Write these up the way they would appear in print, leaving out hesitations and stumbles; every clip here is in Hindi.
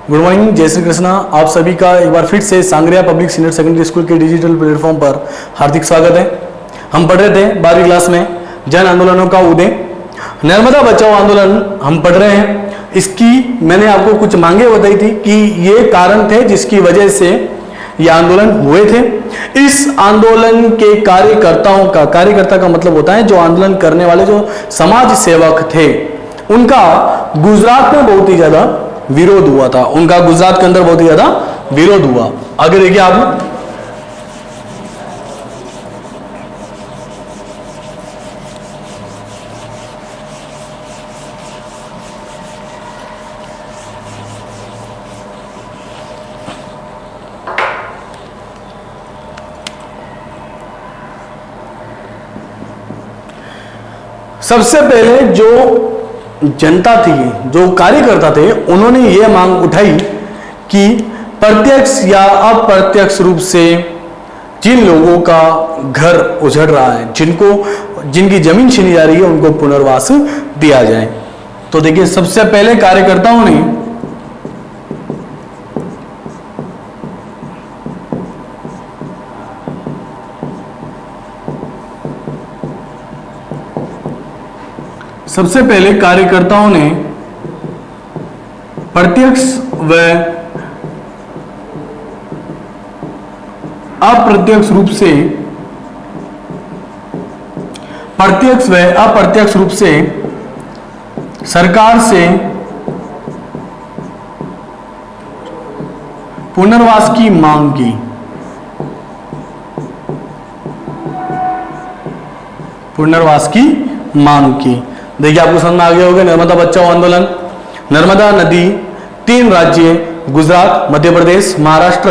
गुड मॉर्निंग, जय श्री कृष्णा। आप सभी का एक बार फिर से sangria public senior secondary school के डिजिटल प्लेटफॉर्म पर हार्दिक स्वागत है। हम पढ़ रहे थे 12वीं क्लास में जन आंदोलनों का उदय, नर्मदा बचाओ आंदोलन हम पढ़ रहे हैं। इसकी मैंने आपको कुछ मांगे बताई थी कि ये कारण थे जिसकी वजह से ये आंदोलन हुए थे। इस आंदोलन के कार्यकर्ता का मतलब होता है जो आंदोलन करने वाले जो समाज सेवक थे, उनका गुजरात में बहुत ही ज्यादा विरोध हुआ था। उनका गुजरात के अंदर बहुत ही ज्यादा विरोध हुआ। आगे देखिए आप, सबसे पहले जो जनता थी, जो कार्यकर्ता थे, उन्होंने यह मांग उठाई कि प्रत्यक्ष या अप्रत्यक्ष रूप से जिन लोगों का घर उजड़ रहा है, जिनकी जमीन छीनी जा रही है, उनको पुनर्वास दिया जाए। तो देखिए, सबसे पहले कार्यकर्ताओं ने प्रत्यक्ष व अप्रत्यक्ष रूप से सरकार से पुनर्वास की मांग की। देखिए, आपको समझ में आ गया होगा। नर्मदा बचाओ आंदोलन, नर्मदा नदी 3 राज्य गुजरात, मध्य प्रदेश, महाराष्ट्र,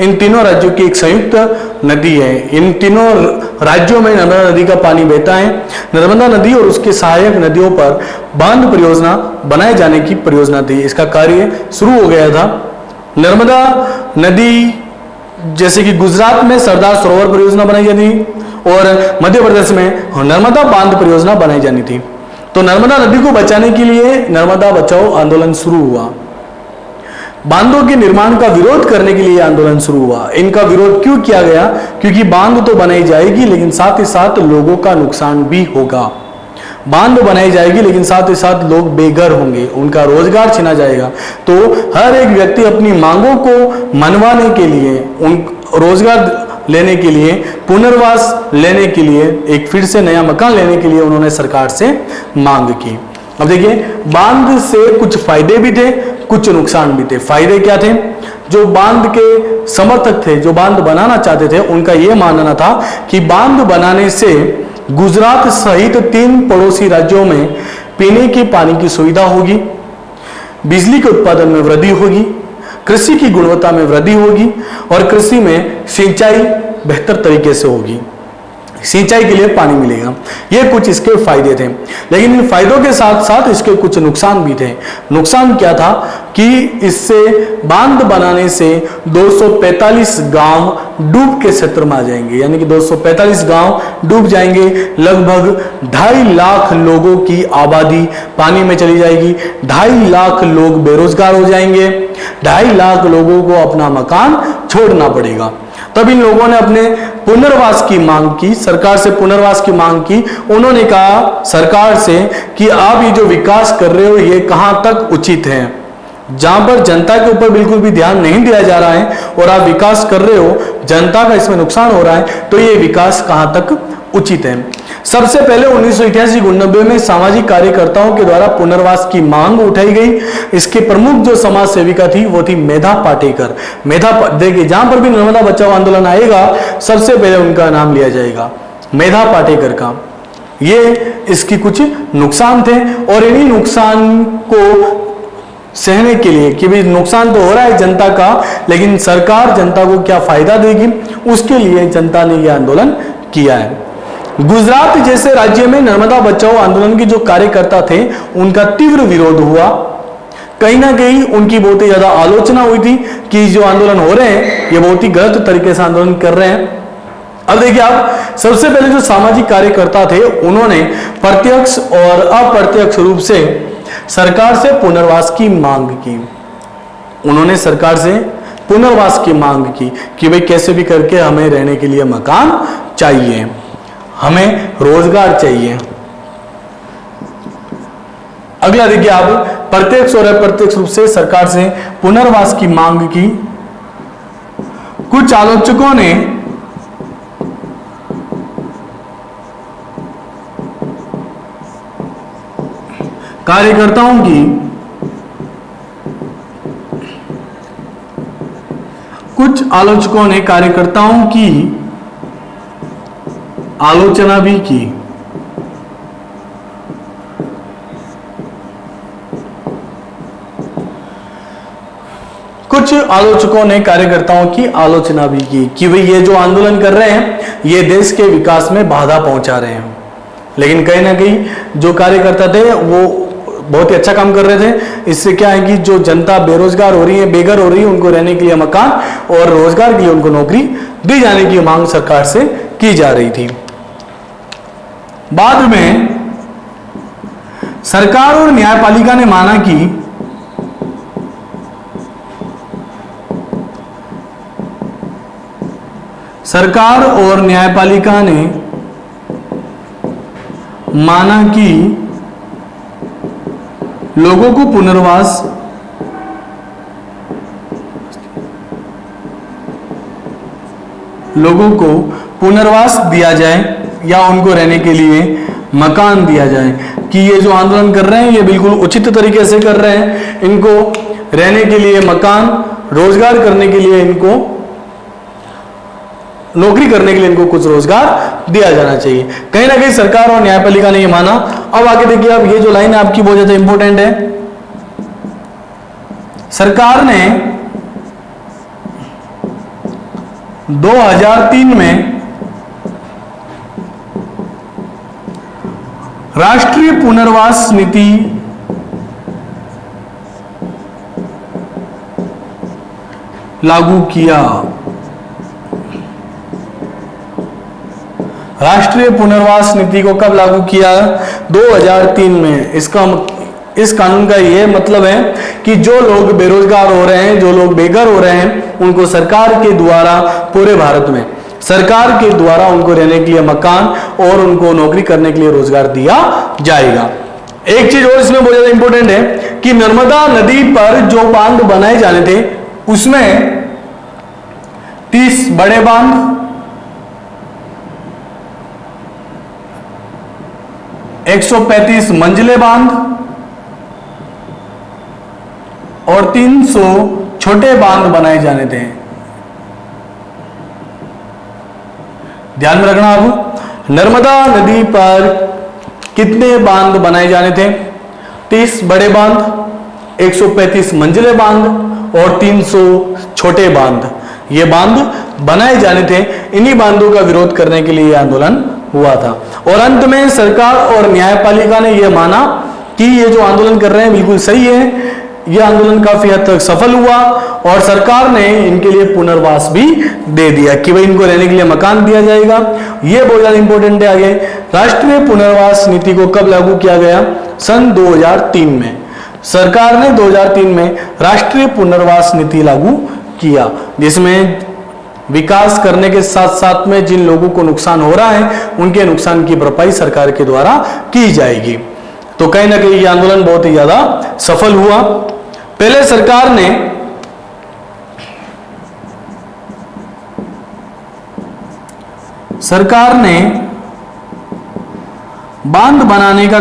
इन तीनों राज्यों की एक संयुक्त नदी है। इन तीनों राज्यों में नर्मदा नदी का पानी बहता है। नर्मदा नदी और उसके सहायक नदियों पर बांध परियोजना बनाए जाने की परियोजना थी। इसका कार्य शुरू हो गया था। नर्मदा नदी जैसे कि गुजरात में सरदार सरोवर परियोजना बनाई जाती थी और मध्य प्रदेश में नर्मदा बांध परियोजना बनाई जानी थी। तो नर्मदा नदी को बचाने के लिए नर्मदा बचाओ आंदोलन शुरू हुआ। बांधों के निर्माण का विरोध करने के लिए आंदोलन शुरू हुआ। इनका विरोध क्यों किया गया? क्योंकि बांध तो बनाई जाएगी लेकिन साथ ही साथ लोगों का नुकसान भी होगा। बांध बनाई जाएगी लेकिन साथ ही साथ लोग बेघर होंगे, उनका रोजगार छीना जाएगा। तो हर एक व्यक्ति अपनी मांगों को मनवाने के लिए, उन रोजगार लेने के लिए, पुनर्वास लेने के लिए, एक फिर से नया मकान लेने के लिए उन्होंने सरकार से मांग की। अब देखिए, बांध से कुछ फायदे भी थे, कुछ नुकसान भी थे। फायदे क्या थे? जो बांध के समर्थक थे, जो बांध बनाना चाहते थे, उनका यह मानना था कि बांध बनाने से गुजरात सहित 3 पड़ोसी राज्यों में पीने के पानी की सुविधा होगी, बिजली के उत्पादन में वृद्धि होगी, कृषि की गुणवत्ता में वृद्धि होगी और कृषि में सिंचाई बेहतर तरीके से होगी, सिंचाई के लिए पानी मिलेगा। ये कुछ इसके फायदे थे। लेकिन इन फायदों के साथ साथ इसके कुछ नुकसान भी थे। नुकसान क्या था कि इससे बांध बनाने से 245 गांव डूब के क्षेत्र में आ जाएंगे, यानी कि 245 गांव डूब जाएंगे। लगभग 2.5 लाख लोगों की आबादी पानी में चली जाएगी। 2.5 लाख लोग बेरोजगार हो जाएंगे। 2.5 लाख लोगों को अपना मकान छोड़ना पड़ेगा। तब इन लोगों ने अपने पुनर्वास की मांग की, सरकार से पुनर्वास की मांग की। उन्होंने कहा सरकार से कि आप ये जो विकास कर रहे हो ये कहां तक उचित है? जहां पर जनता के ऊपर बिल्कुल भी ध्यान नहीं दिया जा रहा है और आप विकास कर रहे हो, जनता का इसमें नुकसान हो रहा है, तो ये विकास कहां तक उचित है? सबसे पहले 1988-89 में सामाजिक कार्यकर्ताओं के द्वारा पुनर्वास की मांग उठाई गई। इसके प्रमुख जो समाज सेविका थी वो थी मेधा पाटेकर। देखिए, जहां पर भी नर्मदा बचाओ आंदोलन आएगा सबसे पहले उनका नाम लिया जाएगा, मेधा पाटेकर का। ये इसकी कुछ नुकसान थे और इन्हीं नुकसान को सहने के लिए कि भाई नुकसान तो हो रहा है जनता का, लेकिन सरकार जनता को क्या फायदा देगी, उसके लिए जनता ने यह आंदोलन किया है। गुजरात जैसे राज्य में नर्मदा बचाओ आंदोलन के जो कार्यकर्ता थे उनका तीव्र विरोध हुआ। कहीं ना कहीं उनकी बहुत ही ज्यादा आलोचना हुई थी कि जो आंदोलन हो रहे हैं ये बहुत ही गलत तरीके से आंदोलन कर रहे हैं। अब देखिए आप, सबसे पहले जो सामाजिक कार्यकर्ता थे उन्होंने प्रत्यक्ष और अप्रत्यक्ष रूप से सरकार से पुनर्वास की मांग की। उन्होंने सरकार से पुनर्वास की मांग की कि भाई कैसे भी करके हमें रहने के लिए मकान चाहिए, हमें रोजगार चाहिए। अगला देखिए आप, प्रत्यक्ष और अप्रत्यक्ष रूप से सरकार से पुनर्वास की मांग की। कुछ आलोचकों ने कार्यकर्ताओं की आलोचना भी की। कुछ आलोचकों ने कार्यकर्ताओं की आलोचना भी की कि भाई ये जो आंदोलन कर रहे हैं ये देश के विकास में बाधा पहुंचा रहे हैं। लेकिन कहीं ना कहीं जो कार्यकर्ता थे वो बहुत ही अच्छा काम कर रहे थे। इससे क्या है कि जो जनता बेरोजगार हो रही है, बेघर हो रही है, उनको रहने के लिए मकान और रोजगार के लिए उनको नौकरी दी जाने की मांग सरकार से की जा रही थी। बाद में सरकार और न्यायपालिका ने माना कि लोगों को पुनर्वास दिया जाए या उनको रहने के लिए मकान दिया जाए, कि ये जो आंदोलन कर रहे हैं ये बिल्कुल उचित तरीके से कर रहे हैं। इनको रहने के लिए मकान, रोजगार करने के लिए, इनको नौकरी करने के लिए इनको कुछ रोजगार दिया जाना चाहिए। कहीं ना कहीं सरकार और न्यायपालिका ने ये माना। अब आगे देखिए आप, ये जो लाइन है आपकी बहुत ज्यादा इंपॉर्टेंट है। सरकार ने 2003 में राष्ट्रीय पुनर्वास नीति लागू किया। राष्ट्रीय पुनर्वास नीति को कब लागू किया? 2003 में। इस कानून का यह मतलब है कि जो लोग बेरोजगार हो रहे हैं, जो लोग बेघर हो रहे हैं, उनको सरकार के द्वारा पूरे भारत में सरकार के द्वारा उनको रहने के लिए मकान और उनको नौकरी करने के लिए रोजगार दिया जाएगा। एक चीज और इसमें बहुत ज्यादा इंपॉर्टेंट है कि नर्मदा नदी पर जो बांध बनाए जाने थे उसमें 30 बड़े बांध, 135 मंजिले बांध और 300 छोटे बांध बनाए जाने थे। ध्यान में रखना आप, नर्मदा नदी पर कितने बांध बनाए जाने थे? 30 बड़े बांध, 135 मंजिले बांध और 300 छोटे बांध। ये बांध बनाए जाने थे। इन्हीं बांधों का विरोध करने के लिए यह आंदोलन हुआ था। और अंत में सरकार और न्यायपालिका ने यह माना कि ये जो आंदोलन कर रहे हैं बिल्कुल सही है। यह आंदोलन काफी हद तक सफल हुआ और सरकार ने इनके लिए पुनर्वास भी दे दिया कि भाई इनको रहने के लिए मकान दिया जाएगा। यह बहुत ज्यादा इंपॉर्टेंट है। आगे, राष्ट्रीय पुनर्वास नीति को कब लागू किया गया? सन 2003 में। सरकार ने 2003 में राष्ट्रीय पुनर्वास नीति लागू किया, जिसमें विकास करने के साथ साथ में जिन लोगों को नुकसान हो रहा है उनके नुकसान की भरपाई सरकार के द्वारा की जाएगी। तो कहीं ना कहीं यह आंदोलन बहुत ही ज्यादा सफल हुआ। पहले सरकार ने बांध बनाने का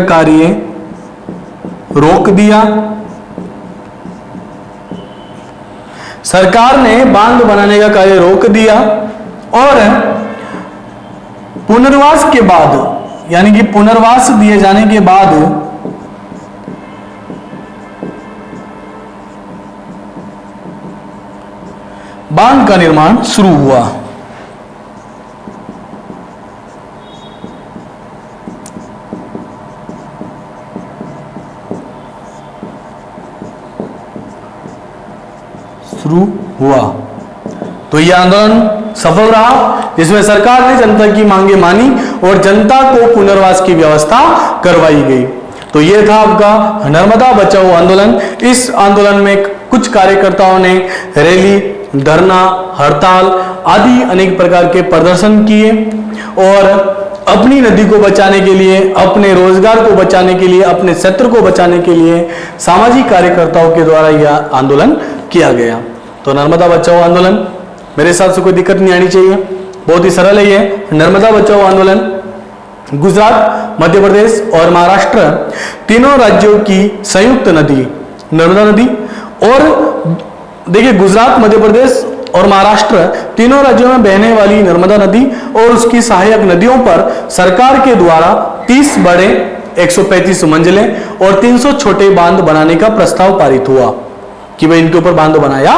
कार्य रोक दिया। सरकार ने बांध बनाने का कार्य रोक दिया और पुनर्वास के बाद, यानी कि पुनर्वास दिए जाने के बाद बांध का निर्माण शुरू हुआ। तो यह आंदोलन सफल रहा। जिसमें सरकार ने जनता की मांगे मानी और जनता को पुनर्वास की व्यवस्था करवाई गई। तो ये था आपका नर्मदा बचाओ आंदोलन। इस आंदोलन में कुछ कार्यकर्ताओं ने रैली, धरना, हड़ताल आदि अनेक प्रकार के प्रदर्शन किए और अपनी नदी को बचाने के लिए, अपने रोजगार को बचाने के लिए, अपने क्षेत्र को बचाने के लिए सामाजिक कार्यकर्ताओं के द्वारा यह आंदोलन किया गया। तो नर्मदा बचाओ आंदोलन मेरे हिसाब से कोई दिक्कत नहीं आनी चाहिए, बहुत ही सरल है ये। नर्मदा बचाओ आंदोलन गुजरात, मध्य प्रदेश और महाराष्ट्र तीनों राज्यों की संयुक्त नदी नर्मदा नदी। और देखिए, गुजरात, मध्य प्रदेश और महाराष्ट्र तीनों राज्यों में बहने वाली नर्मदा नदी और उसकी सहायक नदियों पर सरकार के द्वारा 30 बड़े, 135 मंजिले और 300 छोटे बांध बनाने का प्रस्ताव पारित हुआ कि भाई इनके ऊपर बांध बनाया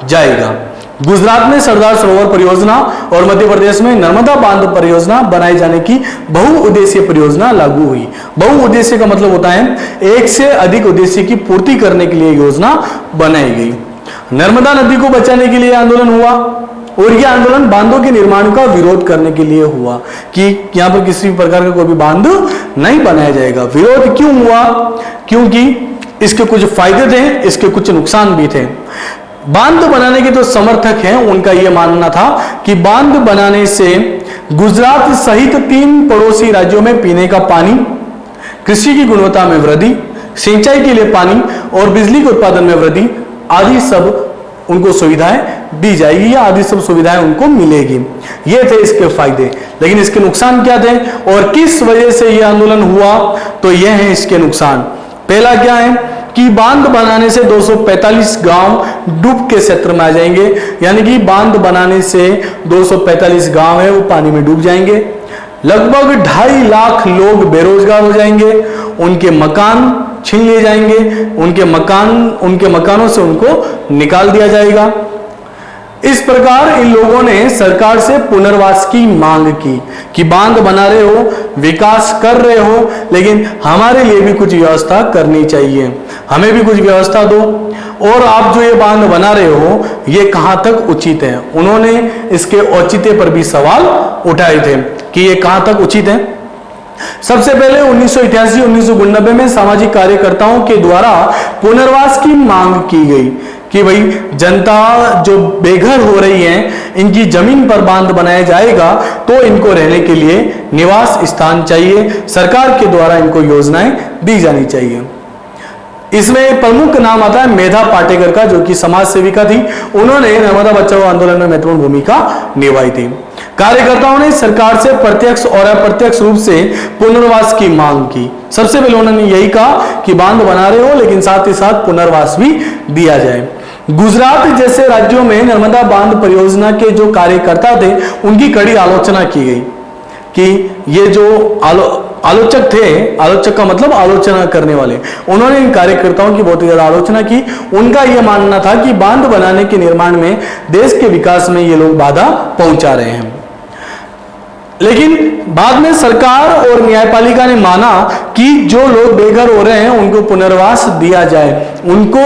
जाएगा। गुजरात में सरदार सरोवर परियोजना और मध्य प्रदेश में नर्मदा बांध परियोजना बनाए जाने की बहुउद्देशीय परियोजना लागू हुई। बहुउद्देशीय का मतलब होता है एक से अधिक उद्देश्य की पूर्ति करने के लिए योजना बनाई गई। नर्मदा नदी को बचाने के लिए आंदोलन हुआ और यह आंदोलन बांधों के निर्माण का विरोध करने के लिए हुआ कि यहां पर किसी प्रकार का कोई भी बांध नहीं बनाया जाएगा। विरोध क्यों हुआ? क्योंकि इसके कुछ फायदे थे, इसके कुछ नुकसान भी थे। बांध बनाने के जो समर्थक हैं उनका यह मानना था कि बांध बनाने से गुजरात सहित 3 पड़ोसी राज्यों में पीने का पानी, कृषि की गुणवत्ता में वृद्धि, सिंचाई के लिए पानी और बिजली के उत्पादन में वृद्धि आदि सब उनको सुविधाएं दी जाएगी या आदि सब सुविधाएं उनको मिलेगी। ये थे इसके फायदे। लेकिन इसके नुकसान क्या थे और किस वजह से यह आंदोलन हुआ? तो यह है इसके नुकसान। पहला क्या है कि बांध बनाने से 245 गांव डूब के क्षेत्र में आ जाएंगे, यानी कि बांध बनाने से 245 गांव है वो पानी में डूब जाएंगे। लगभग 2.5 लाख लोग बेरोजगार हो जाएंगे, उनके मकान छीन लिए जाएंगे, उनके मकानों से उनको निकाल दिया जाएगा। इस प्रकार इन लोगों ने सरकार से पुनर्वास की मांग की कि बांध बना रहे हो, विकास कर रहे हो, लेकिन हमारे लिए भी कुछ व्यवस्था करनी चाहिए, हमें भी कुछ व्यवस्था दो और आप जो ये बांध बना रहे हो ये कहां तक उचित है। उन्होंने इसके औचित्य पर भी सवाल उठाए थे कि ये कहां तक उचित है। सबसे पहले 1988-1999 में सामाजिक कार्यकर्ताओं के द्वारा पुनर्वास की मांग की गई कि भाई जनता जो बेघर हो रही है इनकी जमीन पर बांध बनाया जाएगा तो इनको रहने के लिए निवास स्थान चाहिए, सरकार के द्वारा इनको योजनाएं दी जानी चाहिए। इसमें प्रमुख नाम आता है मेधा पाटेकर का, जो कि समाज सेविका थी। उन्होंने नर्मदा बचाओ आंदोलन में महत्वपूर्ण भूमिका निभाई थी। कार्यकर्ताओं ने सरकार से प्रत्यक्ष और अप्रत्यक्ष रूप से पुनर्वास की मांग की। सबसे पहले उन्होंने यही कहा कि बांध बना रहे हो लेकिन साथ ही साथ पुनर्वास भी दिया जाए। गुजरात जैसे राज्यों में नर्मदा बांध परियोजना के जो कार्यकर्ता थे उनकी कड़ी आलोचना की गई कि ये जो आलोचक थे, आलोचक का मतलब आलोचना करने वाले, उन्होंने इन कार्यकर्ताओं की बहुत ही ज्यादा आलोचना की। उनका यह मानना था कि बांध बनाने के निर्माण में देश के विकास में ये लोग बाधा पहुंचा रहे हैं। लेकिन बाद में सरकार और न्यायपालिका ने माना कि जो लोग बेघर हो रहे हैं उनको पुनर्वास दिया जाए, उनको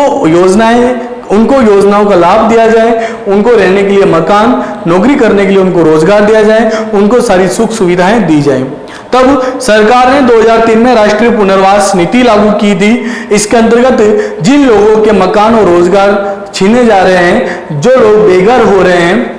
योजनाओं का लाभ दिया जाए, उनको रहने के लिए मकान, नौकरी करने के लिए उनको रोजगार दिया जाए, उनको सारी सुख सुविधाएं दी जाए। तब सरकार ने 2003 में राष्ट्रीय पुनर्वास नीति लागू की थी। इसके अंतर्गत जिन लोगों के मकान और रोजगार छीने जा रहे हैं, जो लोग बेघर हो रहे हैं,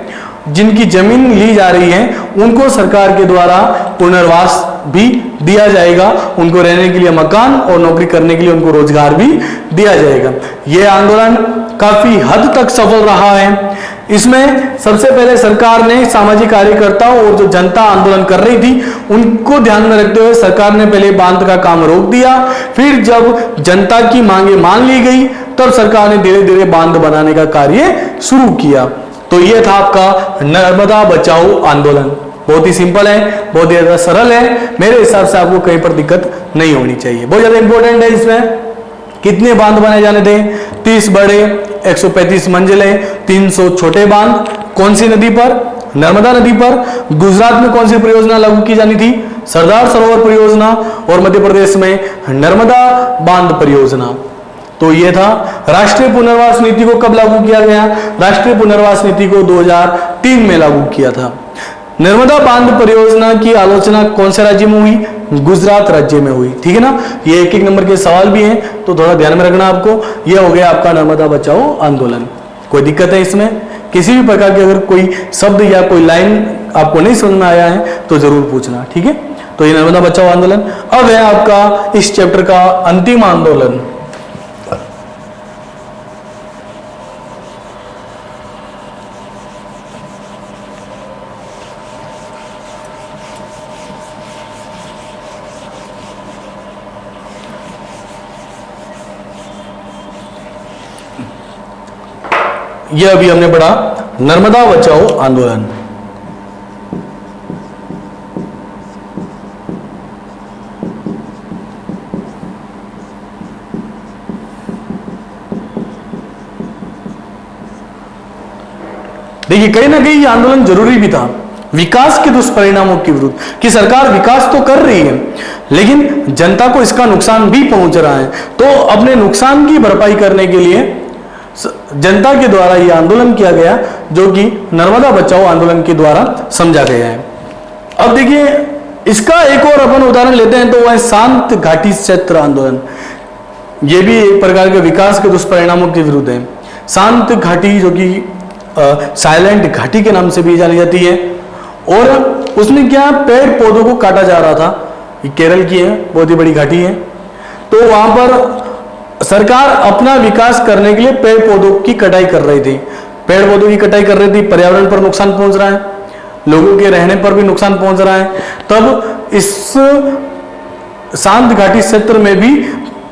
जिनकी जमीन ली जा रही है, उनको सरकार के द्वारा पुनर्वास भी दिया जाएगा, उनको रहने के लिए मकान और नौकरी करने के लिए उनको रोजगार भी दिया जाएगा। यह आंदोलन काफी हद तक सफल रहा है। इसमें सबसे पहले सरकार ने सामाजिक कार्यकर्ताओं और जो जनता आंदोलन कर रही थी उनको ध्यान में रखते हुए सरकार ने पहले बांध का काम रोक दिया। फिर जब जनता की मांगे मान ली गई तब सरकार ने धीरे धीरे बांध बनाने का कार्य शुरू किया। तो यह था आपका नर्मदा बचाओ आंदोलन। बहुत ही सिंपल है, बहुत ही ज्यादा सरल है। मेरे हिसाब से आपको कहीं पर दिक्कत नहीं होनी चाहिए। बहुत ज्यादा इंपॉर्टेंट है। इसमें कितने बांध बनाए जाने थे? 30 बड़े, 135 मंजिले, 300 छोटे बांध। कौन सी नदी पर? नर्मदा नदी पर। गुजरात में कौन सी परियोजना लागू की जानी थी? सरदार सरोवर परियोजना। और मध्य प्रदेश में नर्मदा बांध परियोजना। तो यह था। राष्ट्रीय पुनर्वास नीति को कब लागू किया गया? राष्ट्रीय पुनर्वास नीति को 2003 में लागू किया था। नर्मदा बांध परियोजना की आलोचना कौन से राज्य में हुई? गुजरात राज्य में हुई। ठीक है ना, ये एक एक नंबर के सवाल भी हैं तो थोड़ा ध्यान में रखना आपको। ये हो गया आपका नर्मदा बचाओ आंदोलन। कोई दिक्कत है इसमें? किसी भी प्रकार की अगर कोई शब्द या कोई लाइन आपको नहीं समझ में आया है तो जरूर पूछना। ठीक है, तो ये नर्मदा बचाओ आंदोलन। अब है आपका इस चैप्टर का अंतिम आंदोलन। यह अभी हमने पढ़ा नर्मदा बचाओ आंदोलन। देखिए कहीं ना कहीं यह आंदोलन जरूरी भी था विकास के दुष्परिणामों के विरुद्ध, कि सरकार विकास तो कर रही है लेकिन जनता को इसका नुकसान भी पहुंच रहा है, तो अपने नुकसान की भरपाई करने के लिए जनता के द्वारा यह आंदोलन किया गया, जो कि नर्मदा बचाओ आंदोलन के द्वारा समझा गया है। अब देखिए इसका एक और अपन उदाहरण लेते हैं तो वह है शांत घाटी क्षेत्र आंदोलन। यह भी एक प्रकार के विकास के दुष्परिणामों के विरुद्ध है। शांत घाटी जो कि साइलेंट घाटी के नाम से भी जानी जाती है, और उसमें क्या पेड़ पौधों को काटा जा रहा था। ये केरल की है, बहुत ही बड़ी घाटी है, तो वहां पर सरकार अपना विकास करने के लिए पेड़ पौधों की कटाई कर रही थी। पेड़ पौधों की कटाई कर रही थी, पर्यावरण पर नुकसान पहुंच रहा है, लोगों के रहने पर भी नुकसान पहुंच रहा है। तब इस शांत घाटी क्षेत्र में भी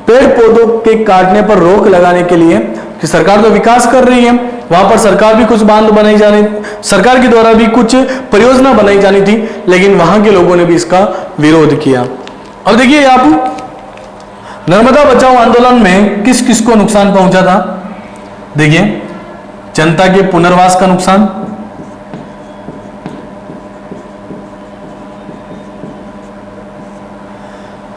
पेड़ पौधों के काटने पर रोक लगाने के लिए, कि सरकार तो विकास कर रही है, वहां पर सरकार भी कुछ बांध बनाई जानी, सरकार के द्वारा भी कुछ परियोजना बनाई जानी थी, लेकिन वहां के लोगों ने भी इसका विरोध किया। अब देखिए आप नर्मदा बचाओ आंदोलन में किस किस को नुकसान पहुंचा था? देखिए जनता के पुनर्वास का नुकसान,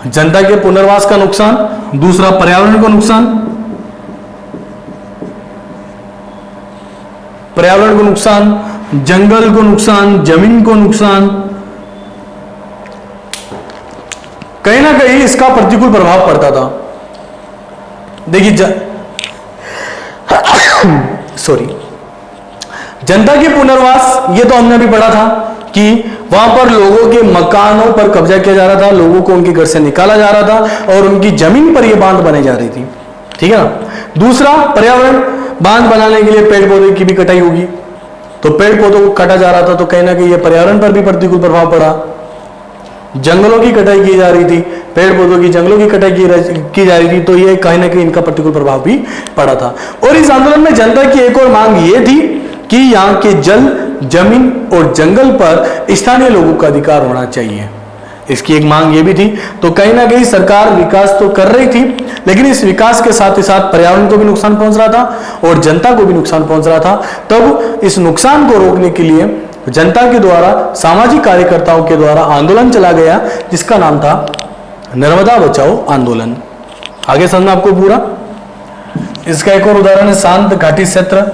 जनता के पुनर्वास का नुकसान, दूसरा पर्यावरण को नुकसान, पर्यावरण को नुकसान, जंगल को नुकसान, जमीन को नुकसान, कहीं ना कहीं इसका प्रतिकूल प्रभाव पड़ता था। देखिए जनता के पुनर्वास, ये तो हमने अभी पढ़ा था कि वहां पर लोगों के मकानों पर कब्जा किया जा रहा था, लोगों को उनके घर से निकाला जा रहा था और उनकी जमीन पर यह बांध बनाई जा रही थी। ठीक है ना। दूसरा पर्यावरण, बांध बनाने के लिए पेड़ पौधे की भी कटाई होगी, तो पेड़ पौधों को काटा जा रहा था, तो कहीं ना कहीं यह पर्यावरण पर भी प्रतिकूल प्रभाव पड़ा। जंगलों की कटाई की जा रही थी, पेड़ पौधों की जंगलों की कटाई की जा रही थी, तो ये कहीं ना कहीं इनका प्रतिकूल प्रभाव भी पड़ा था। और इस आंदोलन में जनता की एक और मांग ये थी कि यहाँ के जल, जमीन और जंगल पर स्थानीय लोगों का अधिकार होना चाहिए, इसकी एक मांग ये भी थी। तो कहीं ना कहीं सरकार विकास तो कर रही थी, लेकिन इस विकास के साथ ही साथ पर्यावरण को भी नुकसान पहुंच रहा था और जनता को भी नुकसान पहुंच रहा था। तब इस नुकसान को रोकने के लिए जनता के द्वारा, सामाजिक कार्यकर्ताओं के द्वारा आंदोलन चला गया, जिसका नाम था नर्मदा बचाओ आंदोलन। आगे समझना आपको पूरा। इसका एक और उदाहरण है शांत घाटी क्षेत्र।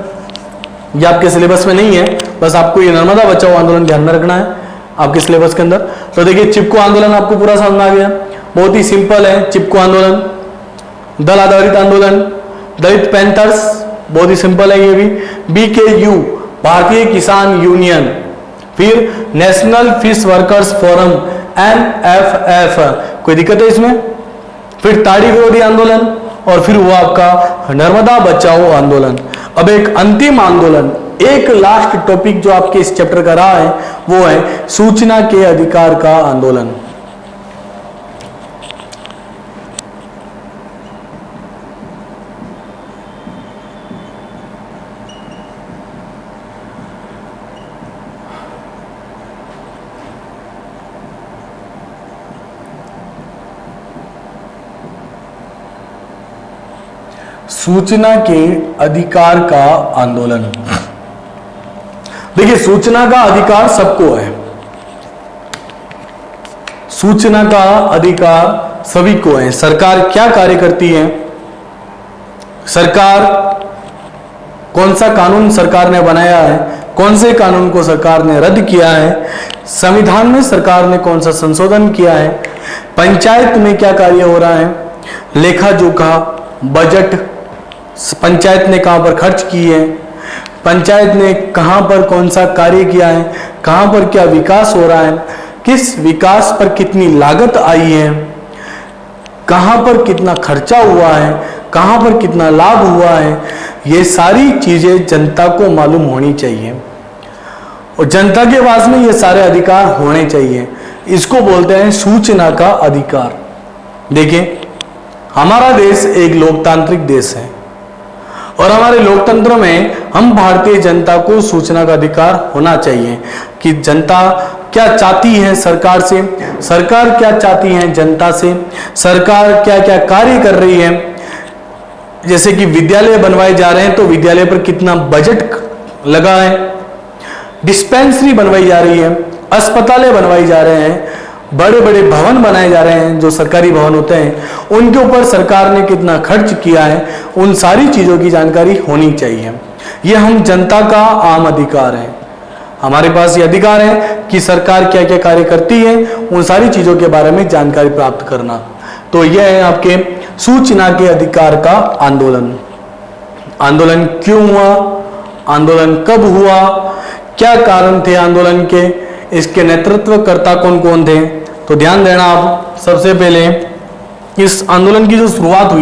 ये आपके सिलेबस में नहीं है, बस आपको ये नर्मदा बचाओ आंदोलन ध्यान में रखना है आपके सिलेबस के अंदर। तो देखिए चिपको आंदोलन आपको पूरा समझ में आ गया, बहुत ही सिंपल है। चिपको आंदोलन, दल आधारित आंदोलन, दलित पैंथर्स, बहुत ही सिंपल है ये भी। BKU भारतीय किसान यूनियन, फिर national fish workers forum NFF, कोई दिक्कत है इसमें? फिर ताड़ी विरोधी आंदोलन, और फिर हुआ आपका नर्मदा बचाओ आंदोलन। अब एक अंतिम आंदोलन, एक लास्ट टॉपिक जो आपके इस चैप्टर का रहा है, वो है सूचना के अधिकार का आंदोलन। सूचना के अधिकार का आंदोलन। देखिए सूचना का अधिकार सबको है, सूचना का अधिकार सभी को है। सरकार क्या कार्य करती है, सरकार कौन सा कानून सरकार ने बनाया है, कौन से कानून को सरकार ने रद्द किया है, संविधान में सरकार ने कौन सा संशोधन किया है, पंचायत में क्या कार्य हो रहा है, लेखा जोखा, बजट पंचायत ने कहां पर खर्च की है, पंचायत ने कहां पर कौन सा कार्य किया है, कहां पर क्या विकास हो रहा है, किस विकास पर कितनी लागत आई है, कहां पर कितना खर्चा हुआ है, कहां पर कितना लाभ हुआ है, ये सारी चीजें जनता को मालूम होनी चाहिए और जनता के पास में ये सारे अधिकार होने चाहिए। इसको बोलते हैं सूचना का अधिकार। देखिए, हमारा देश एक लोकतांत्रिक देश है और हमारे लोकतंत्र में हम भारतीय जनता को सूचना का अधिकार होना चाहिए कि जनता क्या चाहती है सरकार से, सरकार क्या चाहती है जनता से, सरकार क्या क्या कार्य कर रही है। जैसे कि विद्यालय बनवाए जा रहे हैं तो विद्यालय पर कितना बजट लगा है, डिस्पेंसरी बनवाई जा रही है, अस्पतालें बनवाई जा रहे हैं, बड़े बड़े भवन बनाए जा रहे हैं जो सरकारी भवन होते हैं उनके ऊपर सरकार ने कितना खर्च किया है, उन सारी चीजों की जानकारी होनी चाहिए। ये हम जनता का आम अधिकार है, हमारे पास ये अधिकार है कि सरकार क्या क्या कार्य करती है, उन सारी चीजों के बारे में जानकारी प्राप्त करना। तो यह है आपके सूचना के अधिकार का आंदोलन। आंदोलन क्यों हुआ, आंदोलन कब हुआ, क्या कारण थे आंदोलन के, इसके नेतृत्वकर्ता कौन कौन थे। तो ध्यान देना आप, सबसे पहले इस आंदोलन की जो शुरुआत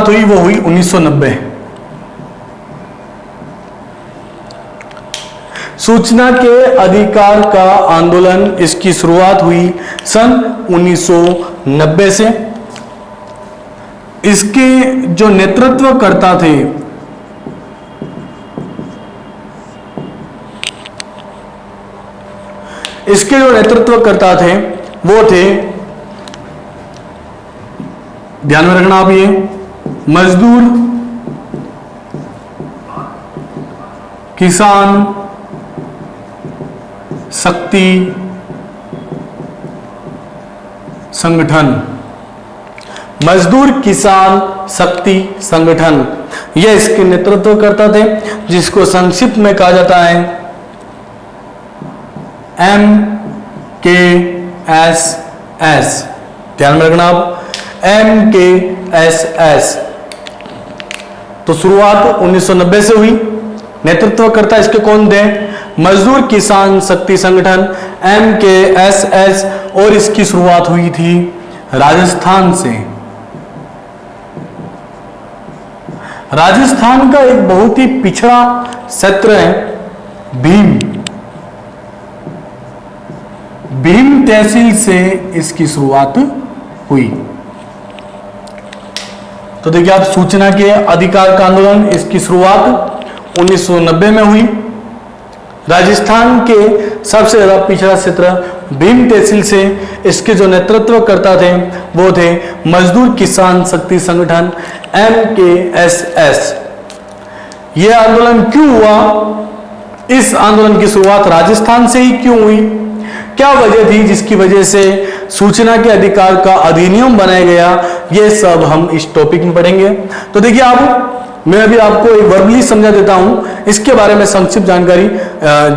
हुई वो हुई 1990। सूचना के अधिकार का आंदोलन, इसकी शुरुआत हुई सन 1990 से। इसके जो नेतृत्वकर्ता थे वो थे, ध्यान में रखना आप, ये मजदूर किसान शक्ति संगठन, मजदूर किसान शक्ति संगठन, यह इसके नेतृत्व करता थे, जिसको संक्षिप्त में कहा जाता है MKSS। ध्यान में रखना आप, MKSS। तो शुरुआत 1990 से हुई। नेतृत्वकर्ता इसके कौन थे, मजदूर किसान शक्ति संगठन MKSS, और इसकी शुरुआत हुई थी राजस्थान से। राजस्थान का एक बहुत ही पिछड़ा क्षेत्र है भीम तहसील से इसकी शुरुआत हुई। तो देखिए आप, सूचना के अधिकार का आंदोलन, इसकी शुरुआत 1990 में हुई। राजस्थान के सबसे ज्यादा पिछड़ा क्षेत्र भीम तहसील से इसके जो नेतृत्व करता थे वो थे मजदूर किसान शक्ति संगठन MKSS। यह आंदोलन क्यों हुआ, इस आंदोलन की शुरुआत राजस्थान से ही क्यों हुई, क्या वजह थी जिसकी वजह से सूचना के अधिकार का अधिनियम बनाया गया, यह सब हम इस टॉपिक में पढ़ेंगे। तो देखिए आप, मैं अभी आपको एक वर्बली समझा देता हूं, इसके बारे में संक्षिप्त जानकारी,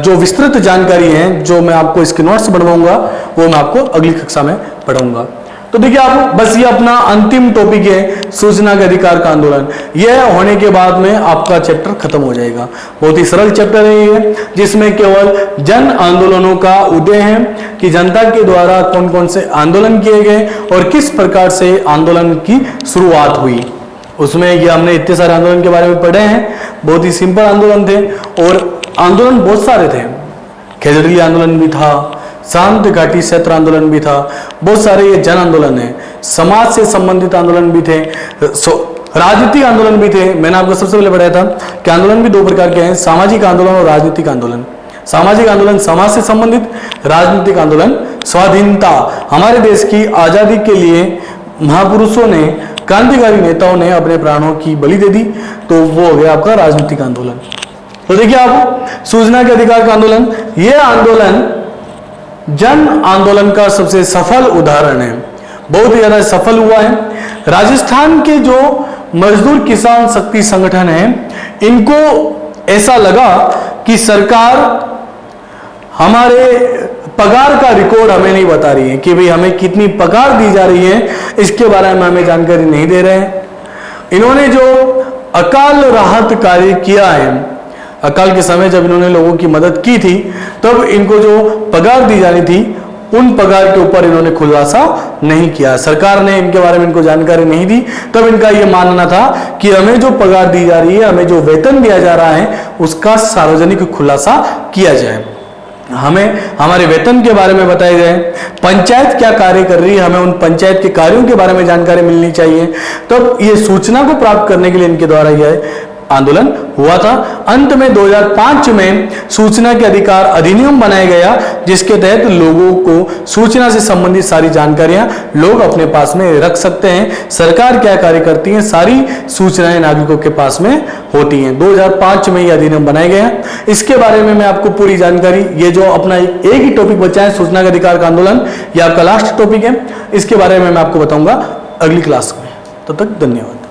जो विस्तृत जानकारी है जो मैं आपको इसके नोट्स बनवाऊंगा वो मैं आपको अगली कक्षा में पढ़ाऊंगा। तो देखिए आप, बस ये अपना अंतिम टॉपिक है सूचना के अधिकार का आंदोलन। यह होने के बाद में आपका चैप्टर खत्म हो जाएगा। बहुत ही सरल चैप्टर है ये, जिसमें केवल जन आंदोलनों का उदय है कि जनता के द्वारा कौन कौन से आंदोलन किए गए और किस प्रकार से आंदोलन की शुरुआत हुई। उसमें ये हमने इतने सारे आंदोलन के बारे में पढ़े हैं। बहुत ही सिंपल आंदोलन थे और आंदोलन बहुत सारे थे। खेजड़िया आंदोलन भी था, शांत घाटी क्षेत्र आंदोलन भी था, बहुत सारे ये जन आंदोलन है। समाज से संबंधित आंदोलन भी थे, राजनीतिक आंदोलन भी थे। मैंने आपको सबसे पहले बताया था कि आंदोलन भी दो प्रकार के हैं, सामाजिक आंदोलन और राजनीतिक आंदोलन। सामाजिक आंदोलन समाज से संबंधित, राजनीतिक आंदोलन स्वाधीनता, हमारे देश की आजादी के लिए महापुरुषों ने, क्रांतिकारी नेताओं ने अपने प्राणों की बलि दे दी, तो वो हो गया आपका राजनीतिक आंदोलन। तो देखिए आप, सूचना के अधिकार का आंदोलन, यह आंदोलन जन आंदोलन का सबसे सफल उदाहरण है। बहुत ही ज्यादा सफल हुआ है। राजस्थान के जो मजदूर किसान शक्ति संगठन है, इनको ऐसा लगा कि सरकार हमारे पगार का रिकॉर्ड हमें नहीं बता रही है कि भाई हमें कितनी पगार दी जा रही है, इसके बारे में हमें जानकारी नहीं दे रहे हैं। इन्होंने जो अकाल राहत कार्य किया है, अकाल के समय जब इन्होंने लोगों की मदद की थी, तब इनको जो पगार दी जानी थी उन पगार के ऊपर इन्होंने खुलासा नहीं किया। सरकार ने इनके बारे में इनको जानकारी नहीं दी। तब इनका यह मानना था कि हमें जो पगार दी जा रही है, हमें जो वेतन दिया जा रहा है, उसका सार्वजनिक खुलासा किया जाए, हमें हमारे वेतन के बारे में बताया जाए, पंचायत क्या कार्य कर रही है, हमें उन पंचायत के कार्यों के बारे में जानकारी मिलनी चाहिए। तब ये सूचना को प्राप्त करने के लिए इनके द्वारा यह आंदोलन हुआ था। अंत में 2005 में सूचना के अधिकार अधिनियम बनाया गया, जिसके तहत लोगों को सूचना से संबंधित सारी जानकारियां लोग अपने पास में रख सकते हैं। सरकार क्या कार्य करती है, सारी सूचनाएं नागरिकों के पास में होती हैं। 2005 में यह अधिनियम बनाया गया। इसके बारे में मैं आपको पूरी जानकारी, ये जो अपना एक ही टॉपिक बचा है सूचना के अधिकार का आंदोलन, यह आपका लास्ट टॉपिक है, इसके बारे में मैं आपको बताऊंगा अगली क्लास में। तब तक धन्यवाद।